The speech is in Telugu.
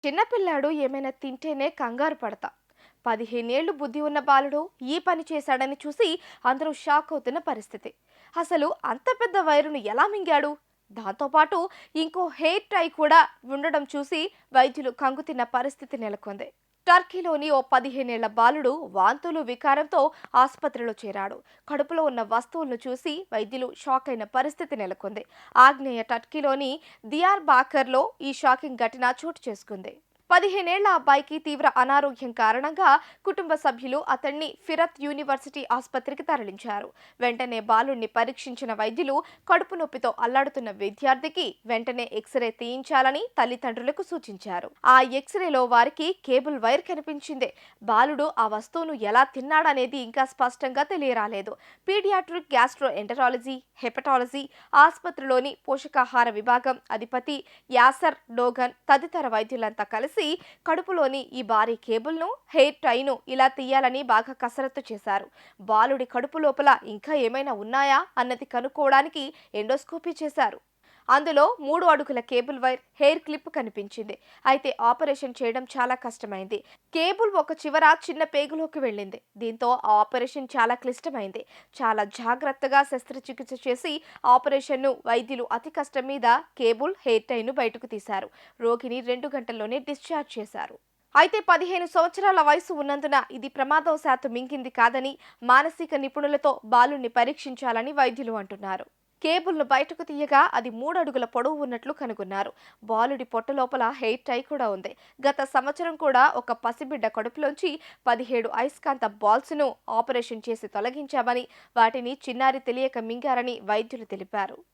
చిన్నపిల్లాడు ఏమైనా తింటేనే కంగారు పడతా. 15 ఏళ్లు బుద్ధి ఉన్న బాలుడు ఈ పని చేశాడని చూసి అందరూ షాక్ అవుతున్న పరిస్థితి. అసలు అంత పెద్ద వైరును ఎలా మింగాడు? దాంతోపాటు ఇంకో హెయిర్ టై కూడా ఉండడం చూసి వైద్యులు కంగుతిన్న పరిస్థితి నెలకొంది. టర్కీలోని ఓ 15 ఏళ్ల బాలుడు వాంతులు వికారంతో ఆసుపత్రిలో చేరాడు. కడుపులో ఉన్న వస్తువులను చూసి వైద్యులు షాక్ అయిన పరిస్థితి నెలకొంది. ఆగ్నేయ టర్కీలోని దియార్ బాకర్లో ఈ షాకింగ్ ఘటన చోటు చేసుకుంది. 15 ఏళ్ల అబ్బాయికి తీవ్ర అనారోగ్యం కారణంగా కుటుంబ సభ్యులు అతన్ని ఫిరత్ యూనివర్సిటీ ఆసుపత్రికి తరలించారు. వెంటనే బాలుడిని పరీక్షించిన వైద్యులు కడుపు నొప్పితో అల్లాడుతున్న విద్యార్థికి వెంటనే ఎక్స్రే తీయించాలని తల్లిదండ్రులకు సూచించారు. ఆ ఎక్స్రేలో వారికి కేబుల్ వైర్ కనిపించింది. బాలుడు ఆ వస్తువును ఎలా తిన్నాడనేది ఇంకా స్పష్టంగా తెలియరాలేదు. పీడియాట్రిక్ గ్యాస్ట్రో ఎంటరాలజీ, హెపటాలజీ ఆసుపత్రిలోని పోషకాహార విభాగం అధిపతి యాసర్ డోగన్ తదితర వైద్యులంతా కలిసి కడుపులోని ఈ భారీ కేబుల్ను, హెయిర్ టైను ఇలా తీయాలని బాగా కసరత్తు చేశారు. బాలుడి కడుపు లోపల ఇంకా ఏమైనా ఉన్నాయా అన్నది కనుక్కోవడానికి ఎండోస్కోపీ చేశారు. అందులో 3 అడుగుల కేబుల్ వైర్, హెయిర్ క్లిప్ కనిపించింది. అయితే ఆపరేషన్ చేయడం చాలా కష్టమైంది. కేబుల్ ఒక చివర చిన్న పేగులోకి వెళ్ళింది. దీంతో ఆ ఆపరేషన్ చాలా క్లిష్టమైంది. చాలా జాగ్రత్తగా శస్త్రచికిత్స చేసి ఆపరేషన్ను వైద్యులు అతి కష్టం మీద కేబుల్, హెయిర్ టైను బయటకు తీశారు. రోగిని 2 గంటల్లోనే డిశ్చార్జ్ చేశారు. అయితే 15 సంవత్సరాల వయసు ఉన్నందున ఇది ప్రమాదవశాత్తు మింగింది కాదని మానసిక నిపుణులతో బాలుని పరీక్షించాలని వైద్యులు అంటున్నారు. కేబుల్ను బయటకు తీయగా అది 3 అడుగుల పొడవు ఉన్నట్లు కనుగొన్నారు. బాలుడి పొట్ట లోపల హెయిర్ టై కూడా ఉంది. గత సంవత్సరం కూడా ఒక పసిబిడ్డ కడుపులోంచి 17 అయస్కాంత బాల్స్ను ఆపరేషన్ చేసి తొలగించామని, వాటిని చిన్నారి తెలియక మింగారని వైద్యులు తెలిపారు.